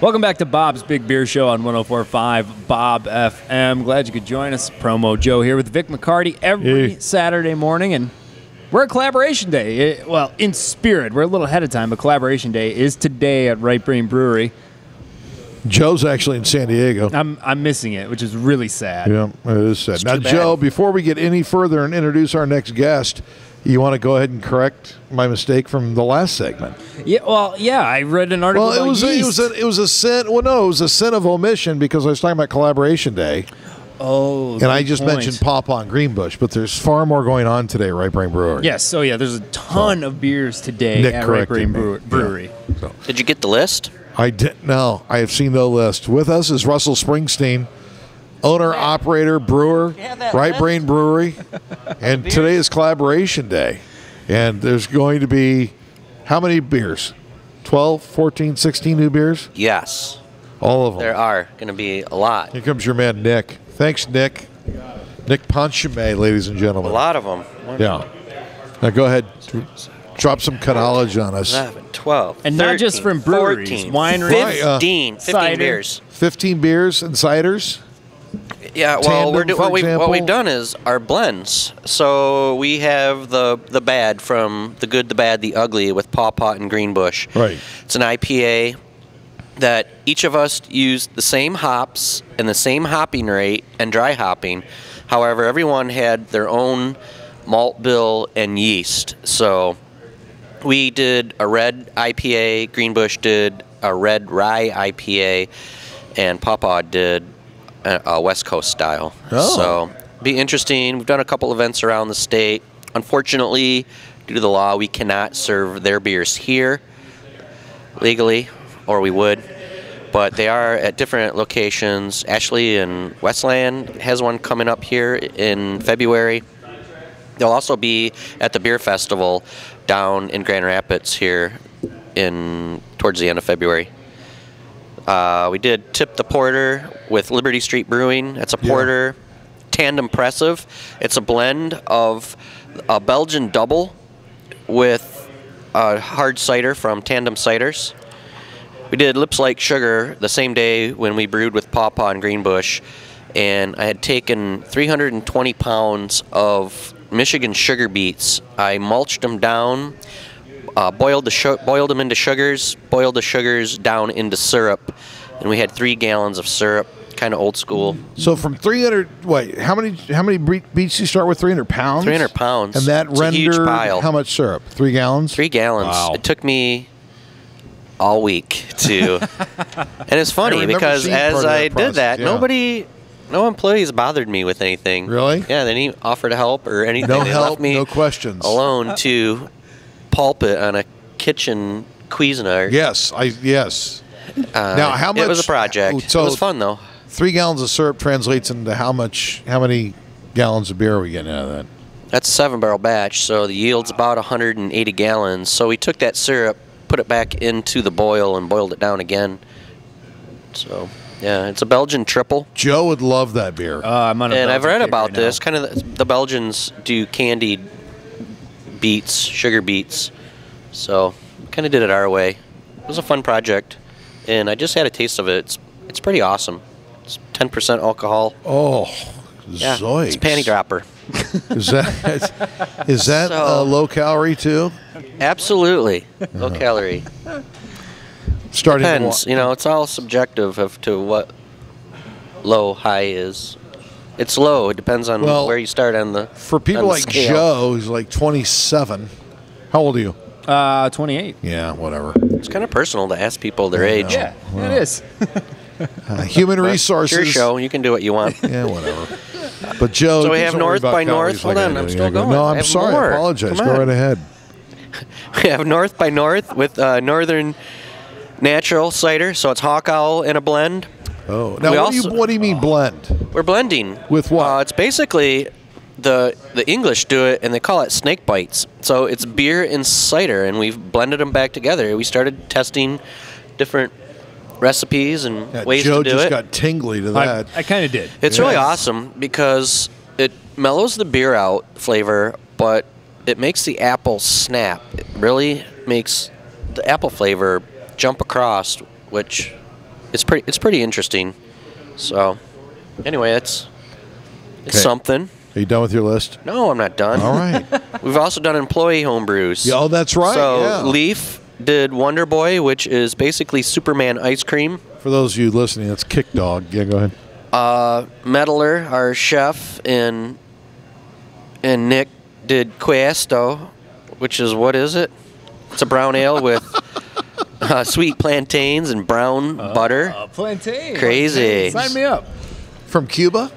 Welcome back to Bob's Big Beer Show on 104.5 Bob FM. Glad you could join us. Promo Joe here with Vic McCarty every Saturday morning, and we're at Collaboration Day. Well, in spirit, we're a little ahead of time, but Collaboration Day is today at Right Brain Brewery. Joe's actually in San Diego. I'm missing it, which is really sad. Yeah, it is sad. Now, Joe, before we get any further and introduce our next guest, you want to go ahead and correct my mistake from the last segment? Yeah, well, yeah, I read an article. Well, it was a sin. Well, no, it was a sin of omission because I was talking about Collaboration Day. Oh, and I just mentioned Pawpaw and Greenbush, but there's far more going on today, Right Brain Brewery. Yes, so yeah, there's a ton of beers today at Right Brain Brewery. Yeah. So. Did you get the list? I didn't. No, I have seen no list. With us is Russell Springsteen, owner, operator, brewer, Right Brain Brewery, and today is Collaboration Day. And there's going to be how many beers? 12, 14, 16 new beers? Yes. All of them. There are going to be a lot. Here comes your man, Nick. Thanks, Nick. Nick Ponchime, ladies and gentlemen. A lot of them. Yeah. Now go ahead. Drop some knowledge on us. 11, 12, and 13, not just from breweries, 14, wineries, 15 beers. 15 beers and ciders? Yeah, well, what we've done is our blends. So we have the bad from the good, the bad, the ugly with Pawpaw and Greenbush. Right. It's an IPA that each of us use the same hops and the same hopping rate and dry hopping. However, everyone had their own malt bill and yeast. So we did a red IPA, Greenbush did a red rye IPA, and Pawpaw did a West Coast style. Oh. So be interesting. We've done a couple events around the state. Unfortunately, due to the law, we cannot serve their beers here legally, or we would. But they are at different locations. Ashley and Westland has one coming up here in February. They'll also be at the beer festival down in Grand Rapids here towards the end of February. We did Tip the Porter with Liberty Street Brewing. It's a porter, tandem pressive. It's a blend of a Belgian double with a hard cider from Tandem Ciders. We did Lips Like Sugar the same day when we brewed with Pawpaw and Greenbush, and I had taken 320 pounds of Michigan sugar beets. I mulched them down, boiled them into sugars, boiled the sugars down into syrup, and we had 3 gallons of syrup, kind of old school. So from 300, how many beets do you start with? 300 pounds? 300 pounds. And that rendered huge pile. How much syrup? 3 gallons? 3 gallons. Wow. It took me all week to, and it's funny because as I did that, no employees bothered me with anything. Really? Yeah, they didn't offer to help or anything. No they help, left me no questions. alone to pulp it on a kitchen Cuisinart. Yes, yes. Now, how much? It was a project. So it was fun though. 3 gallons of syrup translates into how much? How many gallons of beer are we getting out of that? That's a 7-barrel batch, so the yield's about 180 gallons. So we took that syrup, put it back into the boil, and boiled it down again. So yeah, it's a Belgian triple. Joe would love that beer. I'm on a and Belgian I've read kick about right this. now. Kind of the Belgians do candied beets, sugar beets. So kind of did it our way. It was a fun project, and I just had a taste of it. It's pretty awesome. It's 10% alcohol. Oh, yeah, zoinks. it's a panty dropper. Is that low calorie too? Absolutely, low calorie. Depends. You know, it's all subjective as to what low high is. It's low. It depends on where you start on the. For people like scale. Joe, who's like 27. How old are you? 28. Yeah, whatever. It's kind of personal to ask people their age. Yeah, it is. Human resources. Your show. You can do what you want. Yeah, whatever. But Joe, so we have North by North. Hold on, I'm still going. No, I'm sorry. More. I apologize. Go right ahead. We have North by North with Northern Natural cider. So it's Hawk Owl in a blend. Oh, now what do you mean blend? We're blending with what? It's basically the English do it, and they call it snake bites. So it's beer and cider, and we've blended them back together. We started testing different recipes and ways Joe to do it. just got tingly to that. I kind of did. It's really awesome because it mellows the beer out flavor, but it makes the apple snap. It really makes the apple flavor jump across, which it's pretty interesting. So anyway, it's something. Are you done with your list? No, I'm not done. All right. We've also done employee homebrews. Yeah, oh, that's right. So yeah. Leaf did Wonder Boy, which is basically Superman ice cream. For those of you listening, that's Kick Dog. Yeah, go ahead. Mettler, our chef, and Nick did Questo, which is, what is it? It's a brown ale with sweet plantains and brown butter. Plantain. Crazy. Sign me up. From Cuba?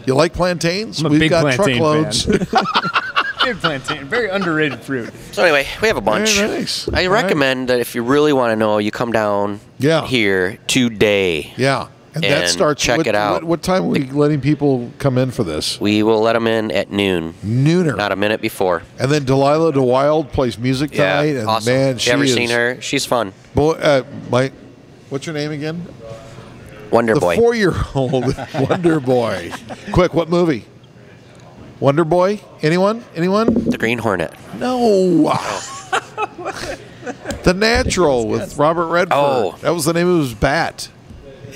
You like plantains? I'm a We've big got plantain truckloads. fan. Big plantain. Very underrated fruit. So anyway, we have a bunch. Very nice. I recommend that if you really want to know, you come down here today. Yeah. And that And starts. check it out. What time are we letting people come in for this? We will let them in at noon. Nooner. Not a minute before. And then Delilah DeWild plays music tonight. And awesome. man, If you ever seen her? She's fun. Boy, what's your name again? Wonder The Boy. 4-year-old Wonder Boy. Quick, what movie? Wonder Boy? Anyone? The Green Hornet. No. The Natural with Robert Redford. Oh. That was the name of his bat.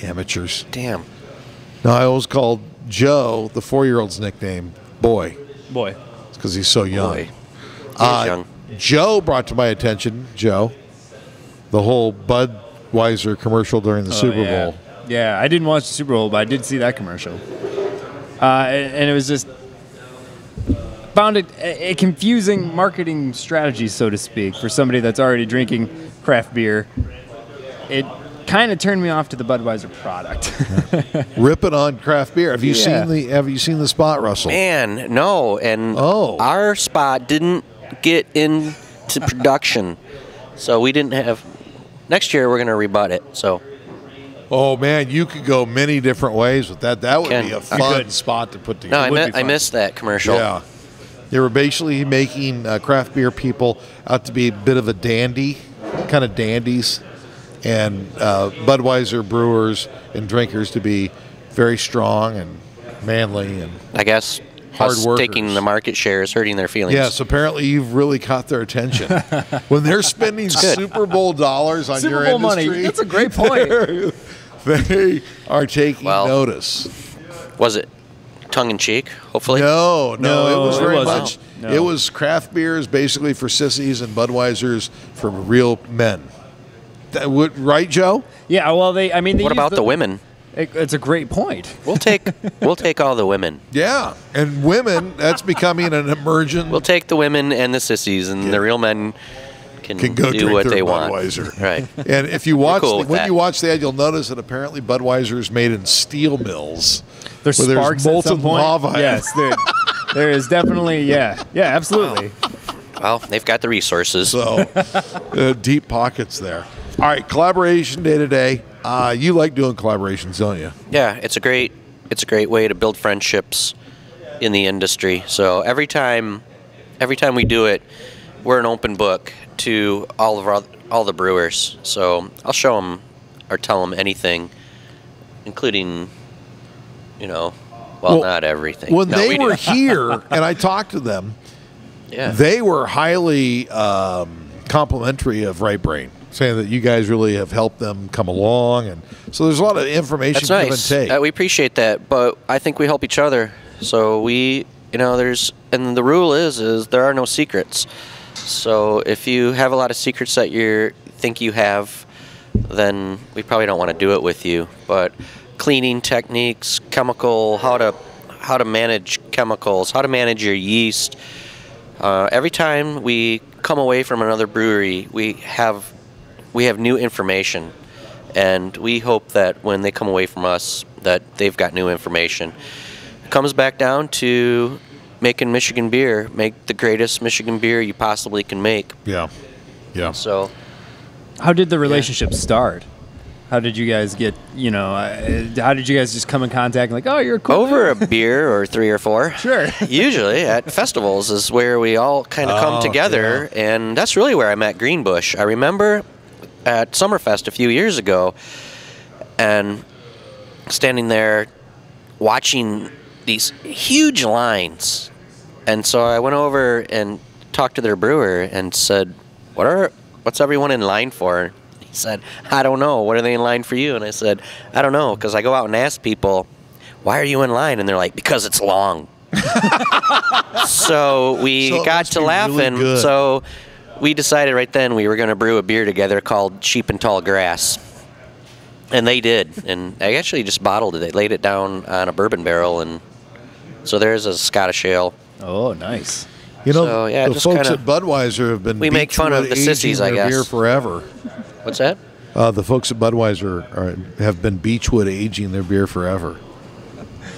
Amateurs. Damn. No, I always called Joe, the 4-year-old's nickname, Boy. Boy. It's because he's so young. Boy. He's young. Joe brought to my attention, the whole Budweiser commercial during the Super Bowl. Yeah, I didn't watch the Super Bowl, but I did see that commercial. And it was just found it a confusing marketing strategy, so to speak, for somebody that's already drinking craft beer. It kind of turned me off to the Budweiser product. Ripping on craft beer. Have you seen the spot, Russell? Man, no. And our spot didn't get into production. So we didn't have. Next year, we're going to rebut it. So. Oh, man, you could go many different ways with that. That would be a fun spot to put together. No, I missed that commercial. Yeah. They were basically making craft beer people out to be a bit of a dandy, kind of dandies, and Budweiser brewers and drinkers to be very strong and manly and I guess hard us workers. taking the market share is hurting their feelings. Yes, apparently you've really caught their attention. When they're spending Super Bowl dollars on your Super Bowl industry, money. That's a great point. They are taking notice. Was it tongue-in-cheek, hopefully? No, it was very much. No. It was craft beers basically for sissies and Budweisers for real men. Right, Joe? Yeah, well, they What use about the women? It's a great point. We'll take all the women. Yeah, and women, that's becoming an emergent. We'll take the women and the sissies, and the real men can go do drink what their they want. Budweiser. Right. And if you watch, cool with when that. you watch the ad, you'll notice that apparently Budweiser is made in steel mills. There's where sparks molten at some point. lava. Yes, there is definitely, absolutely. Well, they've got the resources. So deep pockets there. All right, collaboration day today. You like doing collaborations, don't you? Yeah, it's a great way to build friendships in the industry. So every time we do it, we're an open book to all the brewers. So I'll show them or tell them anything, including, not everything. When they were here and I talked to them, they were highly complimentary of Right Brain, saying that you guys really have helped them come along. And so there's a lot of information That's give nice. and take. We appreciate that, but I think we help each other. So and the rule is there are no secrets. So if you have a lot of secrets that you think you have, then we probably don't want to do it with you. But cleaning techniques, how to manage chemicals, how to manage your yeast. Every time we come away from another brewery, we have new information, and we hope that when they come away from us, that they've got new information. It comes back down to making Michigan beer, make the greatest Michigan beer you possibly can make. Yeah. So, how did the relationship start? How did you guys get, how did you guys just come in contact and you're a cool over dude? a beer or 3 or 4. Sure. Usually at festivals is where we all kind of come together, and that's really where I met Greenbush. I remember at Summerfest a few years ago and standing there watching these huge lines. And so I went over and talked to their brewer and said, what's everyone in line for? He said, I don't know. What are they in line for you? And I said, I don't know, because I go out and ask people, why are you in line? And they're like, because it's long. So we got to laughing. Really so we decided right then we were going to brew a beer together called Sheep and Tall Grass. And they did. And I actually just bottled it. They laid it down on a bourbon barrel. And so there's a Scottish ale. Oh, nice. You know, So, yeah, the just folks kinda- at Budweiser have been We make fun of the aging sissies, I their guess. beer forever. What's that? The folks at Budweiser have been Beechwood aging their beer forever.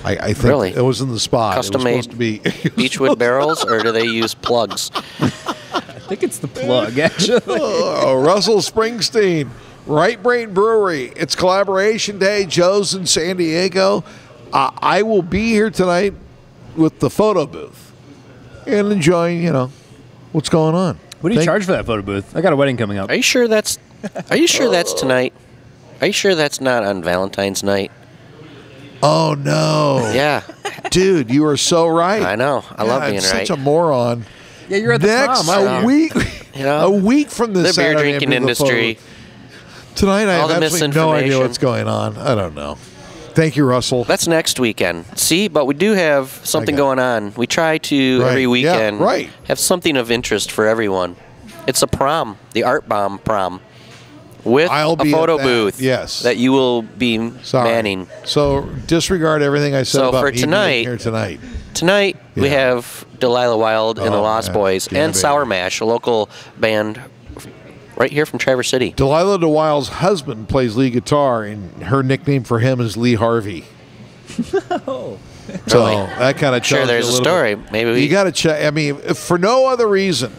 I think Really? it was in the spot. Custom it was supposed made to be Beechwood barrels, or do they use plugs? I think it's the plug, actually. Oh, Russell Springsteen, Right Brain Brewery. It's Collaboration Day. Joe's in San Diego. I will be here tonight with the photo booth and enjoying, what's going on. What do you charge for that photo booth? I got a wedding coming up. Are you sure that's tonight? Are you sure that's not on Valentine's night? Oh, no. Yeah, Dude, you are so right. I know. I love God, being I'm right. such a moron. Yeah, you're at the Next, prom. a week, a week from this the beer Saturday, drinking I'm doing the photo industry. booth. Tonight, I All have the absolutely no idea misinformation. what's going on. I don't know. Thank you, Russell. That's next weekend. See, but we do have something got it. going on. We try to Right. every Yeah, weekend right. have something of interest for everyone. It's a prom, the Art Bomb prom, with I'll a be photo at that, booth. yes. that you will be Sorry. manning. So disregard everything I said So about for me being tonight- here tonight. Tonight we Yeah. have Delilah Wild and the Oh, Lost yeah. Boys Yeah, and baby. Sour Mash, a local band right here from Traverse City. Delilah DeWild's husband plays lead guitar, and her nickname for him is Lee Harvey. So that kind of Sure, there's a story. Maybe we You got to check. I mean, if for no other reason,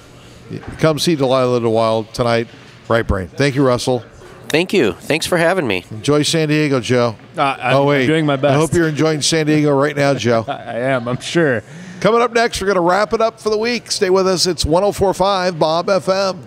come see Delilah DeWild tonight. Right Brain. Thank you, Russell. Thank you. Thanks for having me. Enjoy San Diego, Joe. I'm doing my best. I hope you're enjoying San Diego right now, Joe. I am, I'm sure. Coming up next, we're going to wrap it up for the week. Stay with us. It's 104.5 Bob FM.